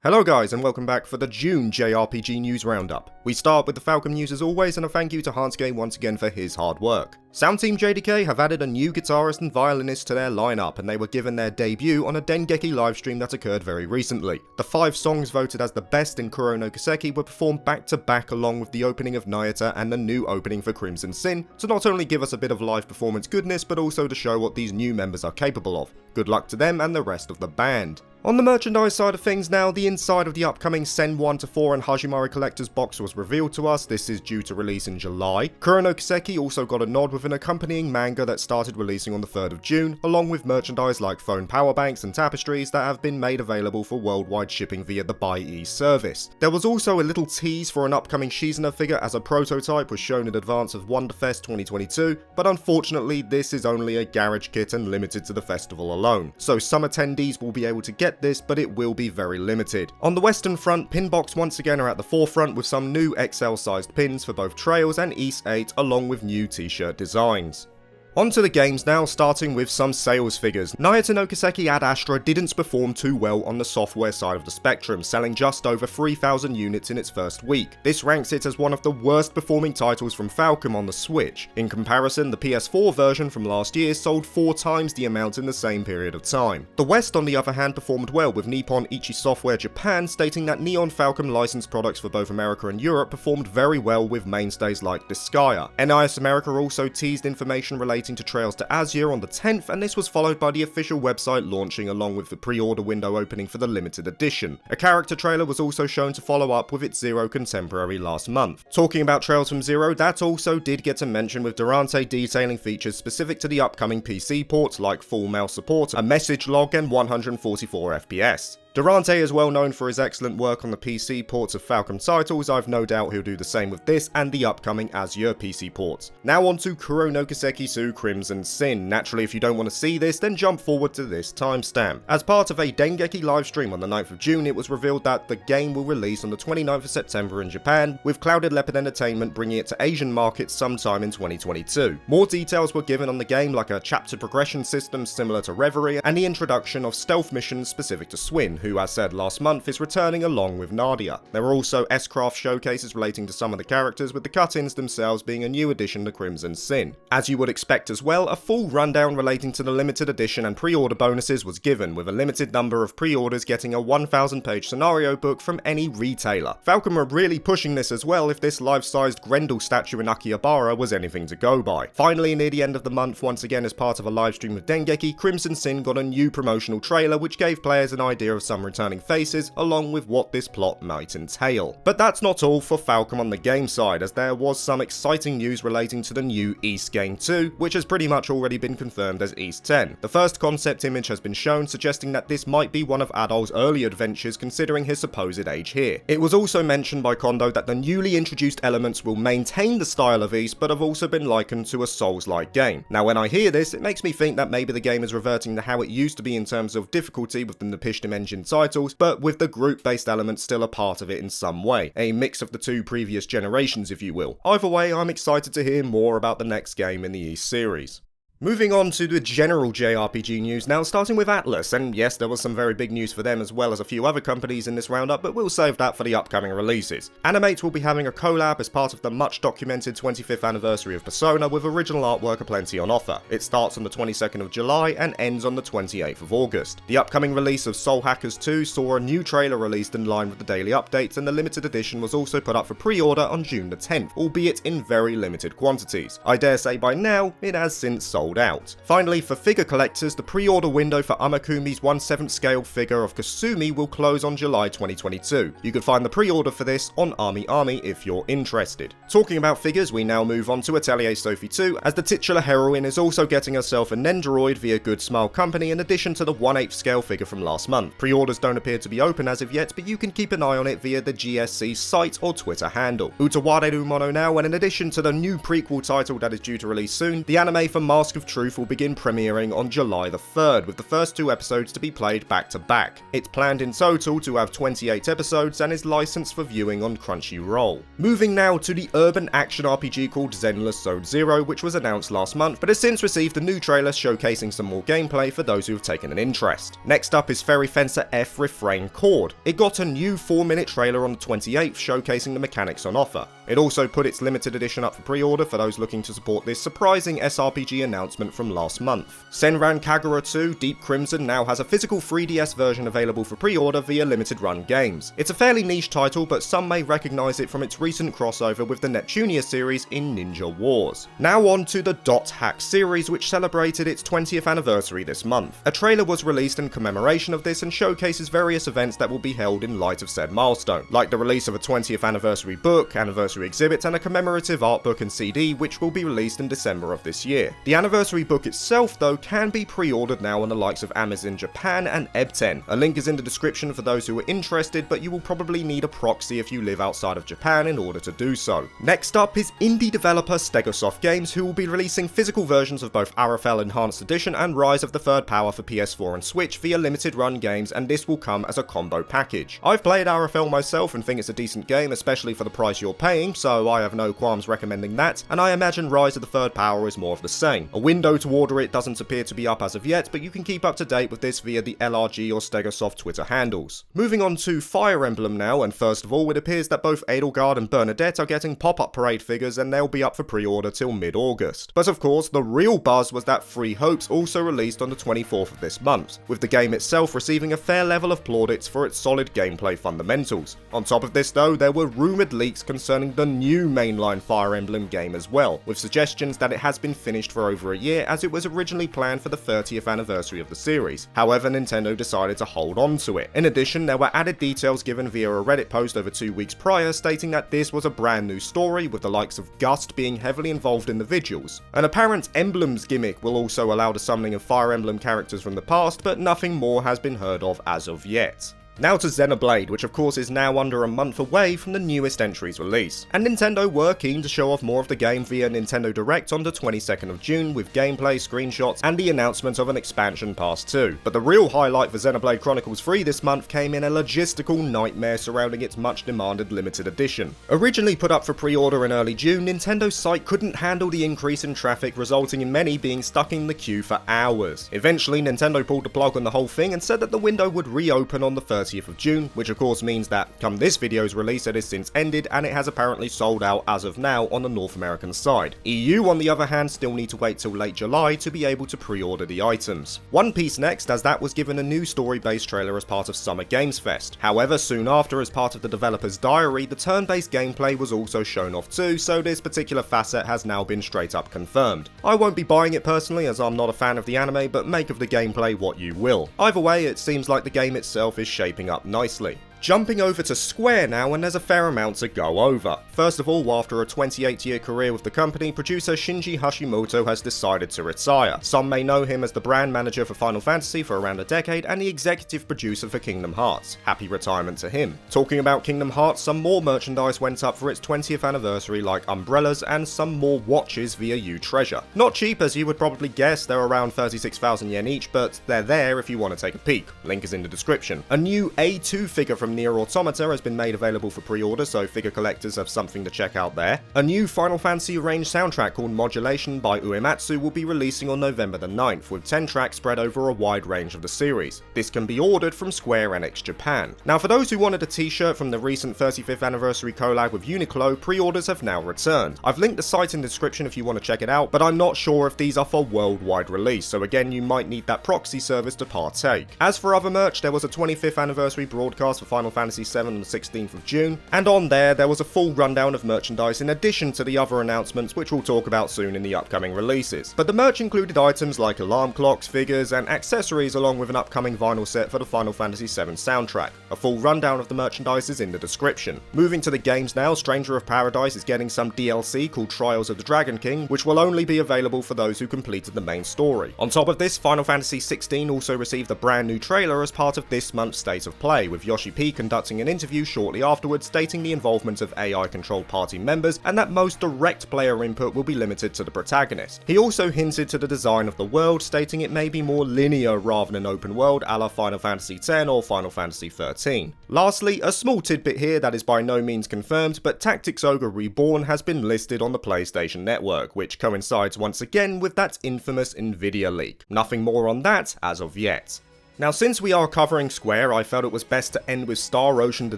Hello guys and welcome back for the June JRPG news roundup. We start with the Falcom news as always, and a thank you to Hansgame once again for his hard work. Sound Team JDK have added a new guitarist and violinist to their lineup, and they were given their debut on a Dengeki livestream that occurred very recently. The 5 songs voted as the best in Kuro no Kiseki were performed back to back along with the opening of Nayata and the new opening for Crimson Sin, to not only give us a bit of live performance goodness but also to show what these new members are capable of. Good luck to them and the rest of the band. On the merchandise side of things now, the inside of the upcoming Sen 1-4 and Hajimari Collector's box was revealed to us. This is due to release in July. Kuro no Kiseki also got a nod with an accompanying manga that started releasing on the 3rd of June, along with merchandise like phone power banks and tapestries that have been made available for worldwide shipping via the Buy service. There was also a little tease for an upcoming Shizuna figure as a prototype was shown in advance of Wonderfest 2022, but unfortunately this is only a garage kit and limited to the festival alone. So some attendees will be able to get this, but it will be very limited. On the Western front, Pinbox once again are at the forefront with some new XL sized pins for both Trails and East 8, along with new t-shirt designs. On to the games now, starting with some sales figures. Nayata no Kiseki Ad Astra didn't perform too well on the software side of the spectrum, selling just over 3,000 units in its first week. This ranks it as one of the worst performing titles from Falcom on the Switch. In comparison, the PS4 version from last year sold 4 times the amount in the same period of time. The West on the other hand performed well, with Nippon Ichi Software Japan stating that Neon Falcom licensed products for both America and Europe performed very well with mainstays like Disgaea. NIS America also teased information relating to Trails to Azure on the 10th, and this was followed by the official website launching along with the pre-order window opening for the limited edition. A character trailer was also shown to follow up with its Zero Contemporary last month. Talking about Trails from Zero, that also did get a mention, with Durante detailing features specific to the upcoming PC ports like full mouse support, a message log and 144 FPS. Durante is well known for his excellent work on the PC ports of Falcom titles. I've no doubt he'll do the same with this and the upcoming Azure PC ports. Now on to Kuro no Kiseki Su Crimson Sin. Naturally, if you don't want to see this, then jump forward to this timestamp. As part of a Dengeki livestream on the 9th of June, it was revealed that the game will release on the 29th of September in Japan, with Clouded Leopard Entertainment bringing it to Asian markets sometime in 2022. More details were given on the game, like a chapter progression system similar to Reverie, and the introduction of stealth missions specific to Swin, who, as said last month, is returning along with Nadia. There were also S-Craft showcases relating to some of the characters, with the cut-ins themselves being a new addition to Crimson Sin. As you would expect as well, a full rundown relating to the limited edition and pre-order bonuses was given, with a limited number of pre-orders getting a 1,000-page scenario book from any retailer. Falcom are really pushing this as well, if this life-sized Grendel statue in Akihabara was anything to go by. Finally, near the end of the month, once again as part of a livestream with Dengeki, Crimson Sin got a new promotional trailer which gave players an idea of some returning faces, along with what this plot might entail. But that's not all for Falcom on the game side, as there was some exciting news relating to the new East Game 2, which has pretty much already been confirmed as East 10. The first concept image has been shown, suggesting that this might be one of Adol's early adventures considering his supposed age here. It was also mentioned by Kondo that the newly introduced elements will maintain the style of East, but have also been likened to a Souls-like game. Now when I hear this, it makes me think that maybe the game is reverting to how it used to be in terms of difficulty within the Pishtim engine titles, but with the group-based elements still a part of it in some way. A mix of the 2 previous generations, if you will. Either way, I'm excited to hear more about the next game in the East series. Moving on to the general JRPG news now, starting with Atlus, and yes, there was some very big news for them as well as a few other companies in this roundup, but we'll save that for the upcoming releases. Animate will be having a collab as part of the much documented 25th anniversary of Persona, with original artwork aplenty on offer. It starts on the 22nd of July and ends on the 28th of August. The upcoming release of Soul Hackers 2 saw a new trailer released in line with the daily updates, and the limited edition was also put up for pre-order on June the 10th, albeit in very limited quantities. I dare say by now, it has since sold out. Finally, for figure collectors, the pre-order window for Amakumi's 1/7 scale figure of Kasumi will close on July 2022. You can find the pre-order for this on Army if you're interested. Talking about figures, we now move on to Atelier Sophie 2, as the titular heroine is also getting herself a Nendoroid via Good Smile Company, in addition to the 1/8 scale figure from last month. Pre-orders don't appear to be open as of yet, but you can keep an eye on it via the GSC site or Twitter handle. Utawarerumono now, and in addition to the new prequel title that is due to release soon, the anime for Mask of Truth will begin premiering on July the 3rd, with the first 2 episodes to be played back to back. It's planned in total to have 28 episodes and is licensed for viewing on Crunchyroll. Moving now to the urban action RPG called Zenless Zone Zero, which was announced last month, but has since received a new trailer showcasing some more gameplay for those who have taken an interest. Next up is Fairy Fencer F Refrain Chord. It got a new 4-minute trailer on the 28th showcasing the mechanics on offer. It also put its limited edition up for pre-order for those looking to support this surprising SRPG announcement from last month. Senran Kagura 2 Deep Crimson now has a physical 3DS version available for pre-order via Limited Run Games. It's a fairly niche title, but some may recognise it from its recent crossover with the Neptunia series in Ninja Wars. Now on to the Dot Hack series, which celebrated its 20th anniversary this month. A trailer was released in commemoration of this and showcases various events that will be held in light of said milestone, like the release of a 20th anniversary book, anniversary exhibit, and a commemorative art book and CD, which will be released in December of this year. The anniversary book itself, though, can be pre-ordered now on the likes of Amazon Japan and Ebten. A link is in the description for those who are interested, but you will probably need a proxy if you live outside of Japan in order to do so. Next up is indie developer Stegosoft Games, who will be releasing physical versions of both Arafel Enhanced Edition and Rise of the Third Power for PS4 and Switch via Limited Run Games, and this will come as a combo package. I've played Arafel myself and think it's a decent game, especially for the price you're paying, so I have no qualms recommending that, and I imagine Rise of the Third Power is more of the same. A window to order it doesn't appear to be up as of yet, but you can keep up to date with this via the LRG or Stegosoft Twitter handles. Moving on to Fire Emblem now, and first of all, it appears that both Edelgard and Bernadette are getting pop-up parade figures, and they'll be up for pre-order till mid-August. But of course, the real buzz was that Free Hopes also released on the 24th of this month, with the game itself receiving a fair level of plaudits for its solid gameplay fundamentals. On top of this though, there were rumoured leaks concerning the new mainline Fire Emblem game as well, with suggestions that it has been finished for over a year as it was originally planned for the 30th anniversary of the series. However, Nintendo decided to hold on to it. In addition, there were added details given via a Reddit post over 2 weeks prior stating that this was a brand new story, with the likes of Gust being heavily involved in the vigils. An apparent Emblems gimmick will also allow the summoning of Fire Emblem characters from the past, but nothing more has been heard of as of yet. Now to Xenoblade, which of course is now under a month away from the newest entry's release, and Nintendo were keen to show off more of the game via Nintendo Direct on the 22nd of June with gameplay, screenshots, and the announcement of an expansion pass too. But the real highlight for Xenoblade Chronicles 3 this month came in a logistical nightmare surrounding its much demanded limited edition. Originally put up for pre-order in early June, Nintendo's site couldn't handle the increase in traffic, resulting in many being stuck in the queue for hours. Eventually, Nintendo pulled the plug on the whole thing and said that the window would reopen on the 30th of June, which of course means that come this video's release it has since ended and it has apparently sold out as of now on the North American side. EU on the other hand still need to wait till late July to be able to pre-order the items. One Piece next, as that was given a new story-based trailer as part of Summer Games Fest. However, soon after, as part of the developer's diary, the turn-based gameplay was also shown off too, so this particular facet has now been straight up confirmed. I won't be buying it personally as I'm not a fan of the anime, but make of the gameplay what you will. Either way, it seems like the game itself is shaping up nicely. Jumping over to Square now, and there's a fair amount to go over. First of all, after a 28-year career with the company, producer Shinji Hashimoto has decided to retire. Some may know him as the brand manager for Final Fantasy for around a decade and the executive producer for Kingdom Hearts. Happy retirement to him. Talking about Kingdom Hearts, some more merchandise went up for its 20th anniversary, like umbrellas and some more watches via U-Treasure. Not cheap as you would probably guess, they're around 36,000 yen each, but they're there if you want to take a peek. Link is in the description. A new A2 figure from Nier Automata has been made available for pre-order, so figure collectors have something to check out there. A new Final Fantasy arranged soundtrack called Modulation by Uematsu will be releasing on November the 9th, with 10 tracks spread over a wide range of the series. This can be ordered from Square Enix Japan. Now for those who wanted a t-shirt from the recent 35th anniversary collab with Uniqlo, pre-orders have now returned. I've linked the site in the description if you want to check it out, but I'm not sure if these are for worldwide release, so again you might need that proxy service to partake. As for other merch, there was a 25th anniversary broadcast for Final Fantasy VII on the 16th of June, and on there was a full rundown of merchandise in addition to the other announcements which we'll talk about soon in the upcoming releases. But the merch included items like alarm clocks, figures, and accessories along with an upcoming vinyl set for the Final Fantasy VII soundtrack. A full rundown of the merchandise is in the description. Moving to the games now, Stranger of Paradise is getting some DLC called Trials of the Dragon King, which will only be available for those who completed the main story. On top of this, Final Fantasy XVI also received a brand new trailer as part of this month's State of Play, with Yoshi P Kiseki conducting an interview shortly afterwards stating the involvement of AI-controlled party members and that most direct player input will be limited to the protagonist. He also hinted to the design of the world, stating it may be more linear rather than open world a la Final Fantasy X or Final Fantasy XIII. Lastly, a small tidbit here that is by no means confirmed, but Tactics Ogre Reborn has been listed on the PlayStation Network, which coincides once again with that infamous Nvidia leak. Nothing more on that as of yet. Now, since we are covering Square, I felt it was best to end with Star Ocean: The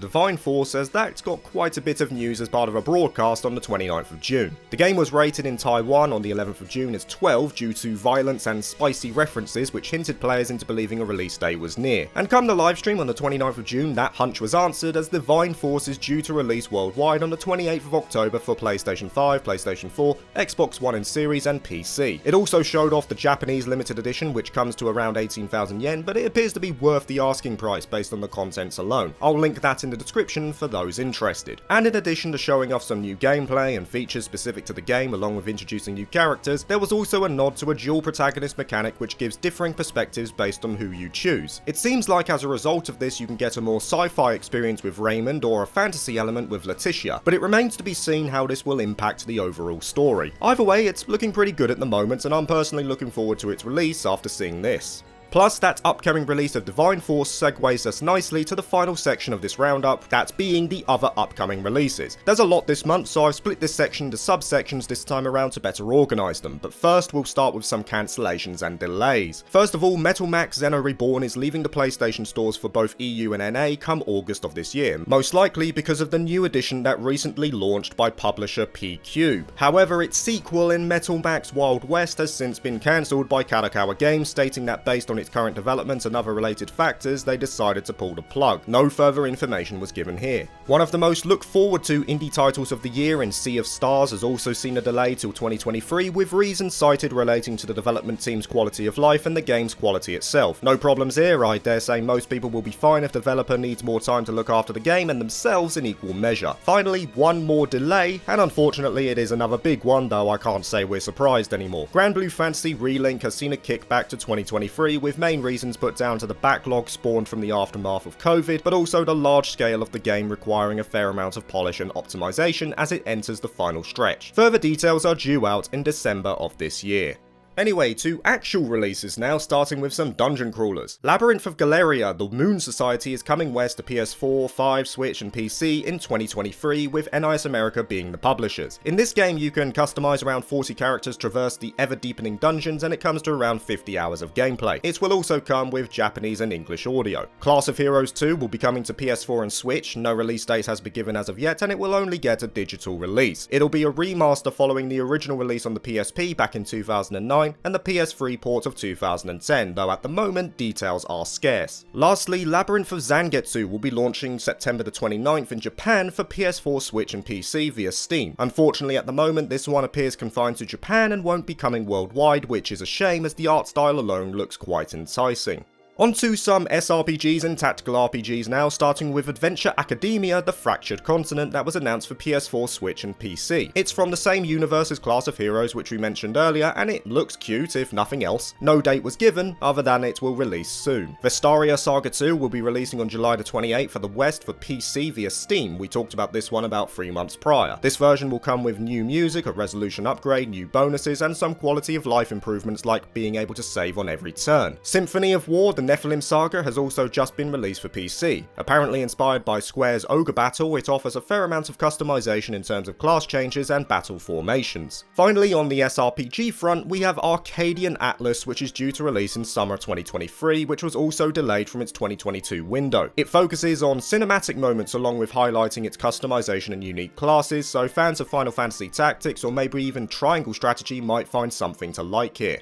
Divine Force, as that's got quite a bit of news as part of a broadcast on the 29th of June. The game was rated in Taiwan on the 11th of June as 12 due to violence and spicy references which hinted players into believing a release date was near. And come the livestream on the 29th of June, that hunch was answered, as Divine Force is due to release worldwide on the 28th of October for PlayStation 5, PlayStation 4, Xbox One and Series and PC. It also showed off the Japanese limited edition, which comes to around 18,000 yen, but it appears to be worth the asking price based on the contents alone. I'll link that in the description for those interested. And in addition to showing off some new gameplay and features specific to the game along with introducing new characters, there was also a nod to a dual protagonist mechanic which gives differing perspectives based on who you choose. It seems like as a result of this you can get a more sci-fi experience with Raymond or a fantasy element with Letitia, but it remains to be seen how this will impact the overall story. Either way, it's looking pretty good at the moment, and I'm personally looking forward to its release after seeing this. Plus, that upcoming release of Divine Force segues us nicely to the final section of this roundup, that being the other upcoming releases. There's a lot this month, so I've split this section into subsections this time around to better organise them, but first we'll start with some cancellations and delays. First of all, Metal Max Xeno Reborn is leaving the PlayStation stores for both EU and NA come August of this year, most likely because of the new edition that recently launched by publisher P-Cube. However, its sequel in Metal Max Wild West has since been cancelled by Cancellations Games, stating that based on its current development and other related factors, they decided to pull the plug. No further information was given here. One of the most looked forward to indie titles of the year in Sea of Stars has also seen a delay till 2023, with reasons cited relating to the development team's quality of life and the game's quality itself. No problems here, I dare say most people will be fine if the developer needs more time to look after the game and themselves in equal measure. Finally, one more delay, and unfortunately it is another big one, though I can't say we're surprised anymore. Grand Blue Fantasy Relink has seen a kickback to 2023, with main reasons put down to the backlog spawned from the aftermath of COVID, but also the large scale of the game requiring a fair amount of polish and optimization as it enters the final stretch. Further details are due out in December of this year. Anyway, to actual releases now, starting with some dungeon crawlers. Labyrinth of Galeria, The Moon Society is coming west to PS4, 5, Switch and PC in 2023, with NIS America being the publishers. In this game you can customize around 40 characters, traverse the ever-deepening dungeons, and it comes to around 50 hours of gameplay. It will also come with Japanese and English audio. Class of Heroes 2 will be coming to PS4 and Switch, no release date has been given as of yet, and it will only get a digital release. It'll be a remaster following the original release on the PSP back in 2009, and the PS3 port of 2010, though at the moment details are scarce. Lastly, Labyrinth of Zangetsu will be launching September the 29th in Japan for PS4, Switch and PC via Steam. Unfortunately at the moment this one appears confined to Japan and won't be coming worldwide, which is a shame as the art style alone looks quite enticing. On to some SRPGs and tactical RPGs now, starting with Adventure Academia: The Fractured Continent that was announced for PS4, Switch and PC. It's from the same universe as Class of Heroes, which we mentioned earlier, and it looks cute if nothing else. No date was given, other than it will release soon. Vestaria Saga 2 will be releasing on July the 28th for the West for PC via Steam. We talked about this one about 3 months prior. This version will come with new music, a resolution upgrade, new bonuses, and some quality of life improvements like being able to save on every turn. Symphony of War: The Nephilim Saga has also just been released for PC. Apparently inspired by Square's Ogre Battle, it offers a fair amount of customization in terms of class changes and battle formations. Finally, on the SRPG front, we have Arcadian Atlus, which is due to release in summer 2023, which was also delayed from its 2022 window. It focuses on cinematic moments along with highlighting its customization and unique classes, so fans of Final Fantasy Tactics or maybe even Triangle Strategy might find something to like here.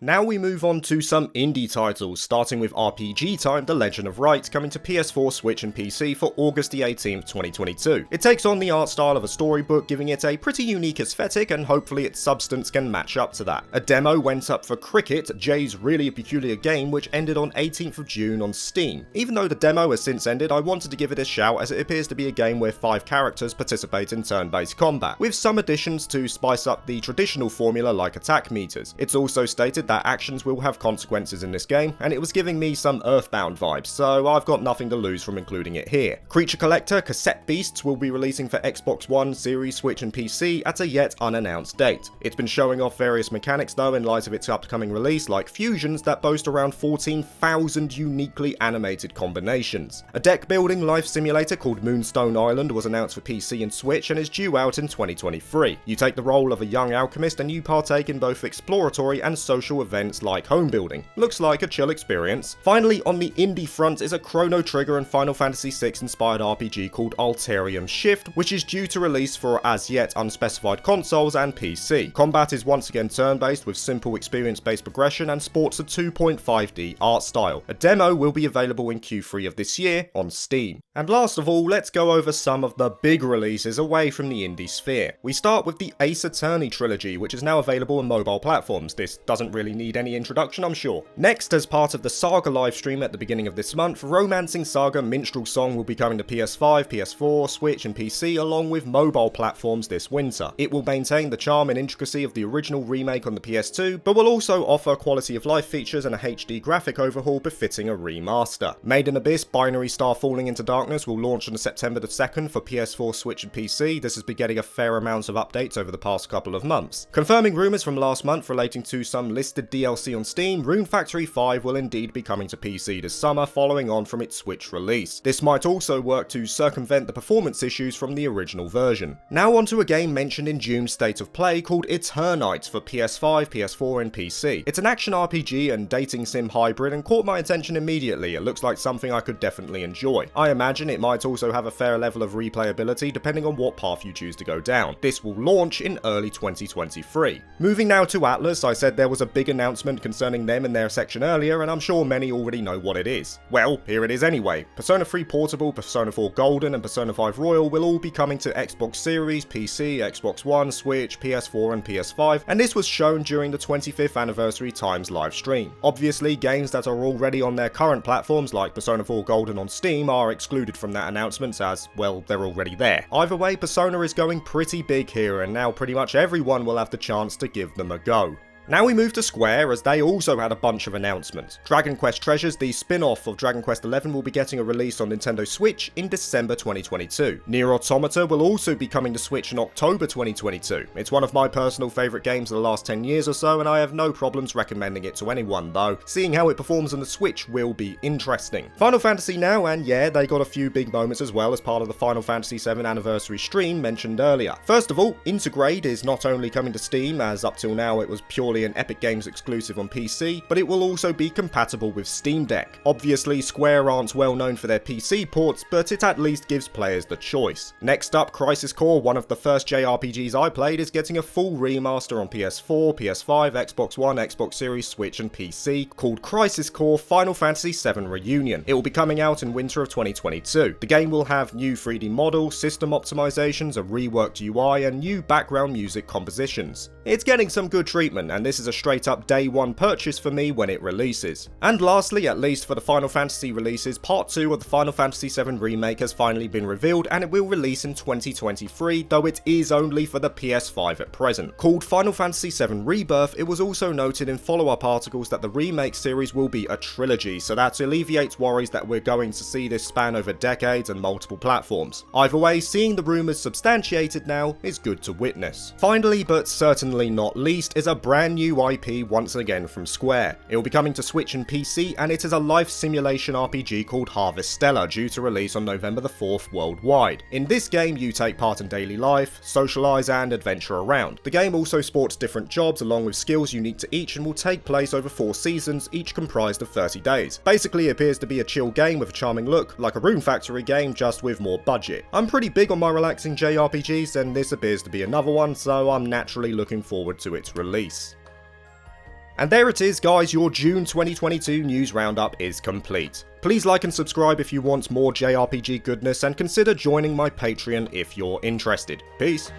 Now we move on to some indie titles, starting with RPG Time: The Legend of Wright, coming to PS4, Switch and PC for August the 18th, 2022. It takes on the art style of a storybook, giving it a pretty unique aesthetic, and hopefully its substance can match up to that. A demo went up for Cricket, Jay's Really Peculiar Game, which ended on 18th of June on Steam. Even though the demo has since ended, I wanted to give it a shout as it appears to be a game where 5 characters participate in turn-based combat, with some additions to spice up the traditional formula like attack meters. It's also stated that actions will have consequences in this game, and it was giving me some Earthbound vibes, so I've got nothing to lose from including it here. Creature Collector Cassette Beasts will be releasing for Xbox One, Series, Switch and PC at a yet unannounced date. It's been showing off various mechanics though in light of its upcoming release, like fusions that boast around 14,000 uniquely animated combinations. A deck building life simulator called Moonstone Island was announced for PC and Switch and is due out in 2023. You take the role of a young alchemist and you partake in both exploratory and social events like home building. Looks like a chill experience. Finally, on the indie front is a Chrono Trigger and Final Fantasy VI inspired RPG called Alterium Shift, which is due to release for as yet unspecified consoles and PC. Combat is once again turn-based with simple experience-based progression and sports a 2.5D art style. A demo will be available in Q3 of this year on Steam. And last of all, let's go over some of the big releases away from the indie sphere. We start with the Ace Attorney trilogy, which is now available on mobile platforms. This doesn't really need any introduction, I'm sure. Next, as part of the Saga livestream at the beginning of this month, Romancing Saga Minstrel Song will be coming to PS5, PS4, Switch and PC along with mobile platforms this winter. It will maintain the charm and intricacy of the original remake on the PS2, but will also offer quality of life features and a HD graphic overhaul befitting a remaster. Maiden Abyss Binary Star Falling into Darkness will launch on September the 2nd for PS4, Switch and PC. This has been getting a fair amount of updates over the past couple of months. Confirming rumours from last month relating to some listed DLC on Steam, Rune Factory 5 will indeed be coming to PC this summer following on from its Switch release. This might also work to circumvent the performance issues from the original version. Now onto a game mentioned in June's State of Play called Eternite for PS5, PS4 and PC. It's an action RPG and dating sim hybrid and caught my attention immediately. It looks like something I could definitely enjoy. I imagine it might also have a fair level of replayability depending on what path you choose to go down. This will launch in early 2023. Moving now to Atlus, I said there was a big announcement concerning them in their section earlier, and I'm sure many already know what it is. Well, here it is anyway. Persona 3 Portable, Persona 4 Golden and Persona 5 Royal will all be coming to Xbox Series, PC, Xbox One, Switch, PS4 and PS5, and this was shown during the 25th anniversary Times live stream. Obviously, games that are already on their current platforms like Persona 4 Golden on Steam are excluded from that announcement as, well, they're already there. Either way, Persona is going pretty big here, and now pretty much everyone will have the chance to give them a go. Now we move to Square, as they also had a bunch of announcements. Dragon Quest Treasures, the spin-off of Dragon Quest XI, will be getting a release on Nintendo Switch in December 2022. Nier Automata will also be coming to Switch in October 2022. It's one of my personal favourite games of the last 10 years or so, and I have no problems recommending it to anyone, though seeing how it performs on the Switch will be interesting. Final Fantasy now, and yeah, they got a few big moments as well as part of the Final Fantasy VII anniversary stream mentioned earlier. First of all, Intergrade is not only coming to Steam, as up till now it was purely an Epic Games exclusive on PC, but it will also be compatible with Steam Deck. Obviously, Square aren't well known for their PC ports, but it at least gives players the choice. Next up, Crisis Core, one of the first JRPGs I played, is getting a full remaster on PS4, PS5, Xbox One, Xbox Series, Switch and PC, called Crisis Core Final Fantasy VII Reunion. It will be coming out in winter of 2022. The game will have new 3D models, system optimizations, a reworked UI, and new background music compositions. It's getting some good treatment, and this is a straight up day one purchase for me when it releases. And lastly, at least for the Final Fantasy releases, Part 2 of the Final Fantasy VII Remake has finally been revealed, and it will release in 2023, though it is only for the PS5 at present. Called Final Fantasy VII Rebirth, it was also noted in follow-up articles that the remake series will be a trilogy, so that alleviates worries that we're going to see this span over decades and multiple platforms. Either way, seeing the rumours substantiated now is good to witness. Finally, but certainly not least, is a brand new IP once again from Square. It will be coming to Switch and PC, and it is a life simulation RPG called Harvestella, due to release on November the 4th worldwide. In this game, you take part in daily life, socialise and adventure around. The game also sports different jobs along with skills unique to each and will take place over 4 seasons, each comprised of 30 days. Basically, it appears to be a chill game with a charming look, like a Rune Factory game just with more budget. I'm pretty big on my relaxing JRPGs, and this appears to be another one, so I'm naturally looking forward to its release. And there it is guys, your June 2022 news roundup is complete. Please like and subscribe if you want more JRPG goodness, and consider joining my Patreon if you're interested. Peace.